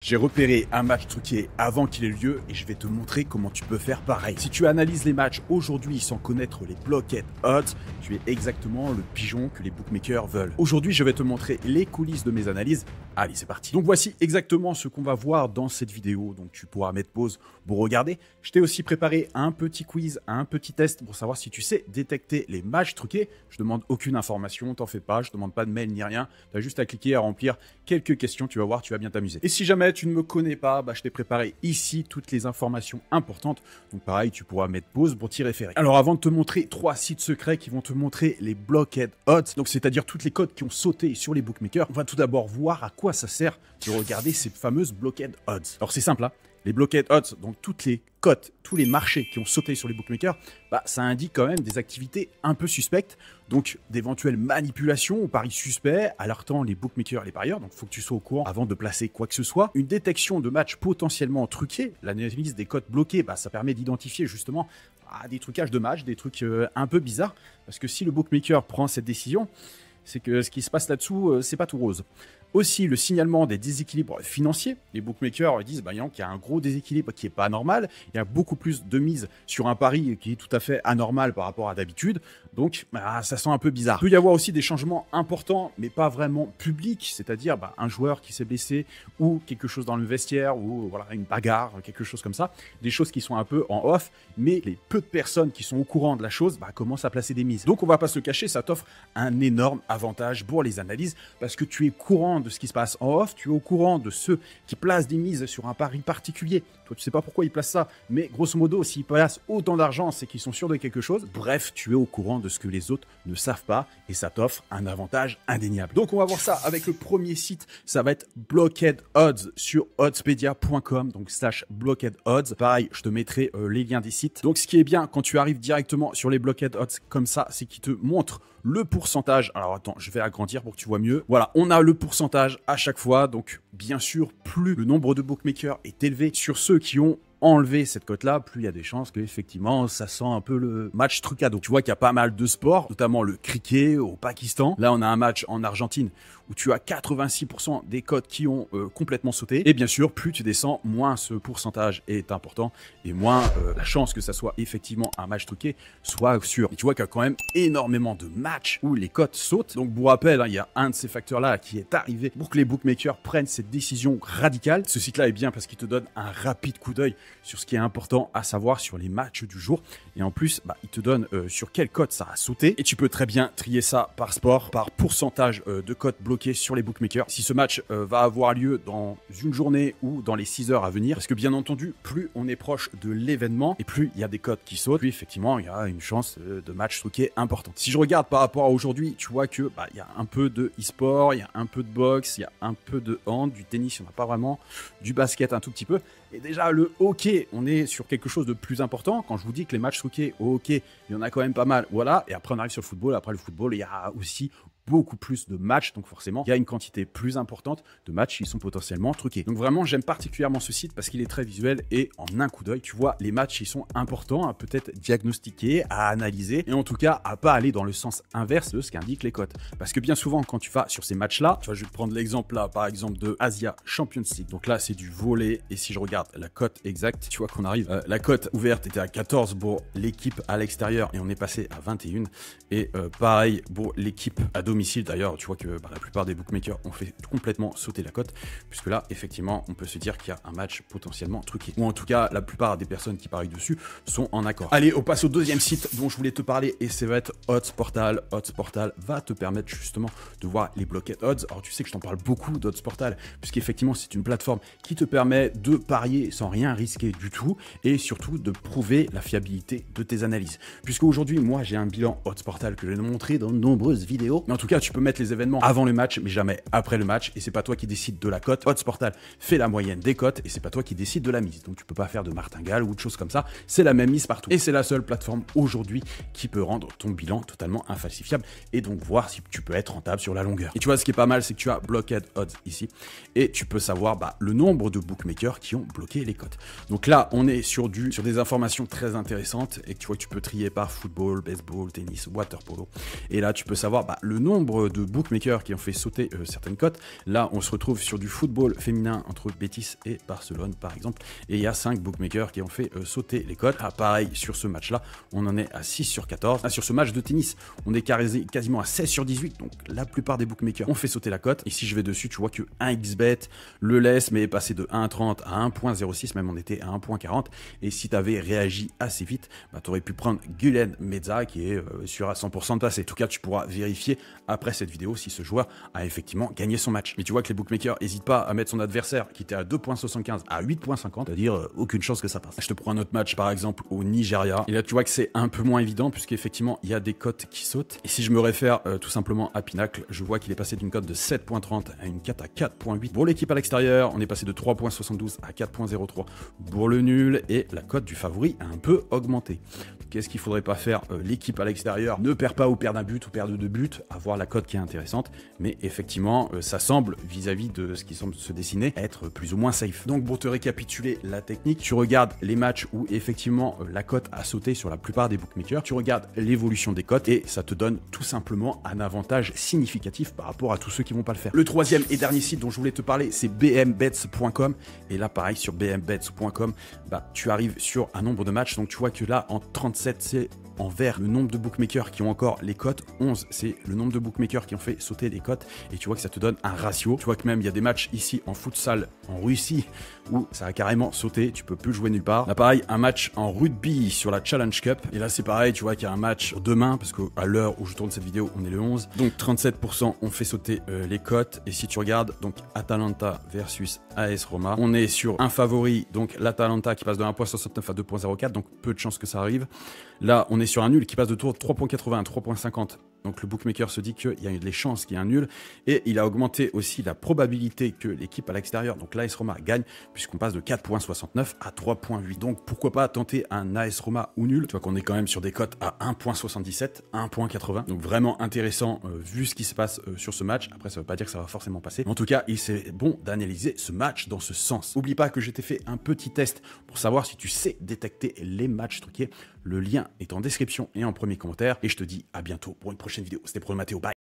J'ai repéré un match truqué avant qu'il ait lieu et je vais te montrer comment tu peux faire pareil. Si tu analyses les matchs aujourd'hui sans connaître les blockhead odds, tu es exactement le pigeon que les bookmakers veulent. Aujourd'hui, je vais te montrer les coulisses de mes analyses. Allez, c'est parti. Donc voici exactement ce qu'on va voir dans cette vidéo. Donc tu pourras mettre pause pour regarder. Je t'ai aussi préparé un petit quiz, un petit test pour savoir si tu sais détecter les matchs truqués. Je demande aucune information, t'en fais pas, je demande pas de mail ni rien. Tu as juste à cliquer, à remplir quelques questions, tu vas voir, tu vas bien t'amuser. Et si jamais tu ne me connais pas, je t'ai préparé ici toutes les informations importantes. Donc pareil, tu pourras mettre pause pour t'y référer. Alors avant de te montrer 3 sites secrets qui vont te montrer les blockhead odds, donc c'est-à-dire toutes les cotes qui ont sauté sur les bookmakers, on va tout d'abord voir à quoi ça sert de regarder ces fameuses blockhead odds. Alors c'est simple, hein. Les blockhead odds, donc toutes les cotes, tous les marchés qui ont sauté sur les bookmakers, ça indique quand même des activités un peu suspectes, donc d'éventuelles manipulations ou paris suspects, alertant les bookmakers et les parieurs, donc il faut que tu sois au courant avant de placer quoi que ce soit. Une détection de matchs potentiellement truqués, l'analyse des cotes bloquées, ça permet d'identifier justement des trucages de matchs, des trucs un peu bizarres, parce que si le bookmaker prend cette décision, c'est que ce qui se passe là-dessous, c'est pas tout rose. Aussi, le signalement des déséquilibres financiers. Les bookmakers disent qu'il y a un gros déséquilibre qui n'est pas normal. Il y a beaucoup plus de mise sur un pari qui est tout à fait anormal par rapport à d'habitude. Donc, ça sent un peu bizarre. Il peut y avoir aussi des changements importants, mais pas vraiment publics. C'est-à-dire un joueur qui s'est blessé ou quelque chose dans le vestiaire ou voilà, une bagarre, quelque chose comme ça. Des choses qui sont un peu en off, mais les peu de personnes qui sont au courant de la chose commencent à placer des mises. Donc, on va pas se le cacher, ça t'offre un énorme avantage pour les analyses parce que tu es courant de ce qui se passe en off, tu es au courant de ceux qui placent des mises sur un pari particulier. Toi, tu sais pas pourquoi ils placent ça, mais grosso modo, s'ils placent autant d'argent, c'est qu'ils sont sûrs de quelque chose. Bref, tu es au courant de ce que les autres ne savent pas et ça t'offre un avantage indéniable. Donc, on va voir ça avec le premier site. Ça va être Blockhead Odds sur oddspedia.com, donc /Blockhead Odds. Pareil, je te mettrai les liens des sites. Donc, ce qui est bien quand tu arrives directement sur les Blockhead Odds comme ça, c'est qu'ils te montrent le pourcentage. Alors attends, je vais agrandir pour que tu vois mieux. Voilà, on a le pourcentage à chaque fois. Donc bien sûr, plus le nombre de bookmakers est élevé sur ceux qui ont enlevé cette cote-là, plus il y a des chances qu'effectivement, ça sent un peu le match trucado. Tu vois qu'il y a pas mal de sports, notamment le cricket au Pakistan. Là, on a un match en Argentine où tu as 86% des cotes qui ont complètement sauté. Et bien sûr, plus tu descends, moins ce pourcentage est important et moins la chance que ça soit effectivement un match truqué soit sûre. Et tu vois qu'il y a quand même énormément de matchs où les cotes sautent. Donc, pour rappel, il y a un de ces facteurs-là qui est arrivé pour que les bookmakers prennent cette décision radicale. Ce site-là est bien parce qu'il te donne un rapide coup d'œil sur ce qui est important à savoir sur les matchs du jour. Et en plus, il te donne sur quelle cote ça a sauté. Et tu peux très bien trier ça par sport, par pourcentage de cotes bloquées sur les bookmakers. Si ce match va avoir lieu dans une journée ou dans les 6 heures à venir, parce que bien entendu, plus on est proche de l'événement et plus il y a des cotes qui sautent, plus effectivement, il y a une chance de match truqué importante. Si je regarde par rapport à aujourd'hui, tu vois que il y a un peu de e-sport, il y a un peu de boxe, il y a un peu de hand, du tennis, il n'y en a pas vraiment, du basket un tout petit peu. Et déjà, le hockey, on est sur quelque chose de plus important. Quand je vous dis que les matchs truqués au hockey, il y en a quand même pas mal. Voilà. Et après, on arrive sur le football. Après le football, il y a aussi beaucoup plus de matchs. Donc forcément, il y a une quantité plus importante de matchs qui sont potentiellement truqués. Donc vraiment, j'aime particulièrement ce site parce qu'il est très visuel et en un coup d'œil, tu vois, les matchs, ils sont importants à peut-être diagnostiquer, à analyser et en tout cas, à pas aller dans le sens inverse de ce qu'indiquent les cotes. Parce que bien souvent, quand tu vas sur ces matchs-là, tu vois, je vais te prendre l'exemple là, par exemple, de Asia Champions League. Donc là, c'est du volley et si je regarde la cote exacte, tu vois qu'on arrive, la cote ouverte était à 14 pour l'équipe à l'extérieur et on est passé à 21 et pareil pour l'équipe à domicile. D'ailleurs, tu vois que la plupart des bookmakers ont fait complètement sauter la cote puisque là, effectivement, on peut se dire qu'il y a un match potentiellement truqué. Ou en tout cas, la plupart des personnes qui parient dessus sont en accord. Allez, on passe au deuxième site dont je voulais te parler et ça va être Odds Portal. Odds Portal va te permettre justement de voir les blockhead odds. Alors, tu sais que je t'en parle beaucoup d'Odds Portal puisqu'effectivement, c'est une plateforme qui te permet de parier sans rien risquer du tout et surtout de prouver la fiabilité de tes analyses. Puisque aujourd'hui, moi, j'ai un bilan Odds Portal que je vais te montrer dans de nombreuses vidéos. Mais en tout cas, tu peux mettre les événements avant le match, mais jamais après le match. Et c'est pas toi qui décide de la cote. Odds Portal fait la moyenne des cotes et c'est pas toi qui décide de la mise. Donc tu peux pas faire de martingale ou de choses comme ça. C'est la même mise partout. Et c'est la seule plateforme aujourd'hui qui peut rendre ton bilan totalement infalsifiable et donc voir si tu peux être rentable sur la longueur. Et tu vois, ce qui est pas mal, c'est que tu as Blockhead Odds ici et tu peux savoir le nombre de bookmakers qui ont bloqué les cotes. Donc là, on est sur des informations très intéressantes et tu vois que tu peux trier par football, baseball, tennis, water polo. Et là, tu peux savoir le nombre nombre de bookmakers qui ont fait sauter certaines cotes. Là, on se retrouve sur du football féminin entre Betis et Barcelone, par exemple. Et il y a 5 bookmakers qui ont fait sauter les cotes. Ah, pareil, sur ce match-là, on en est à 6 sur 14. Ah, sur ce match de tennis, on est quasiment à 16 sur 18. Donc, la plupart des bookmakers ont fait sauter la cote. Et si je vais dessus, tu vois que 1xBet le laisse, mais est passé de 1,30 à 1,06. Même on était à 1,40. Et si tu avais réagi assez vite, bah, tu aurais pu prendre Gülen Meza qui est sûr à 100% de passer. En tout cas, tu pourras vérifier après cette vidéo si ce joueur a effectivement gagné son match. Mais tu vois que les bookmakers n'hésitent pas à mettre son adversaire qui était à 2,75 à 8,50, c'est-à-dire aucune chance que ça passe. Je te prends un autre match par exemple au Nigeria. Et là, tu vois que c'est un peu moins évident puisqu'effectivement, il y a des cotes qui sautent. Et si je me réfère tout simplement à Pinacle, je vois qu'il est passé d'une cote de 7,30 à une cote à 4,8. Pour l'équipe à l'extérieur, on est passé de 3,72 à 4,03 pour le nul et la cote du favori a un peu augmenté. Qu'est-ce qu'il faudrait pas faire? L'équipe à l'extérieur ne perd pas ou perd un but ou perd 2 buts, avoir la cote qui est intéressante, mais effectivement, ça semble, vis-à-vis de ce qui semble se dessiner, être plus ou moins safe. Donc pour te récapituler la technique, tu regardes les matchs où effectivement la cote a sauté sur la plupart des bookmakers, tu regardes l'évolution des cotes et ça te donne tout simplement un avantage significatif par rapport à tous ceux qui vont pas le faire. Le troisième et dernier site dont je voulais te parler, c'est bmbets.com. Et là, pareil, sur bmbets.com, bah, tu arrives sur un nombre de matchs. Donc tu vois que là, en 37, c'est en vert le nombre de bookmakers qui ont encore les cotes. 11, c'est le nombre de bookmakers qui ont fait sauter les cotes. Et tu vois que ça te donne un ratio. Tu vois que même il y a des matchs ici en futsal en Russie où ça a carrément sauté. Tu peux plus jouer nulle part. Là, pareil, un match en rugby sur la Challenge Cup. Et là, c'est pareil. Tu vois qu'il y a un match demain parce qu'à l'heure où je tourne cette vidéo, on est le 11. Donc 37% ont fait sauter les cotes. Et si tu regardes, donc Atalanta versus AS Roma, on est sur un favori. Donc l'Atalanta qui passe de 1,69 à 2,04. Donc peu de chances que ça arrive. Là, on est sur un nul qui passe de 3,80 à 3,50. Donc le bookmaker se dit qu'il y a des chances qu'il y ait un nul. Et il a augmenté aussi la probabilité que l'équipe à l'extérieur, donc l'AS Roma, gagne, puisqu'on passe de 4,69 à 3,8. Donc pourquoi pas tenter un AS Roma ou nul. Tu vois qu'on est quand même sur des cotes à 1,77, 1,80. Donc vraiment intéressant vu ce qui se passe sur ce match. Après, ça ne veut pas dire que ça va forcément passer. En tout cas, il c'est bon d'analyser ce match dans ce sens. N'oublie pas que je t'ai fait un petit test pour savoir si tu sais détecter les matchs truqués. Le lien est en description et en premier commentaire. Et je te dis à bientôt pour une prochaine vidéo. C'était Pro Matteo. Bye.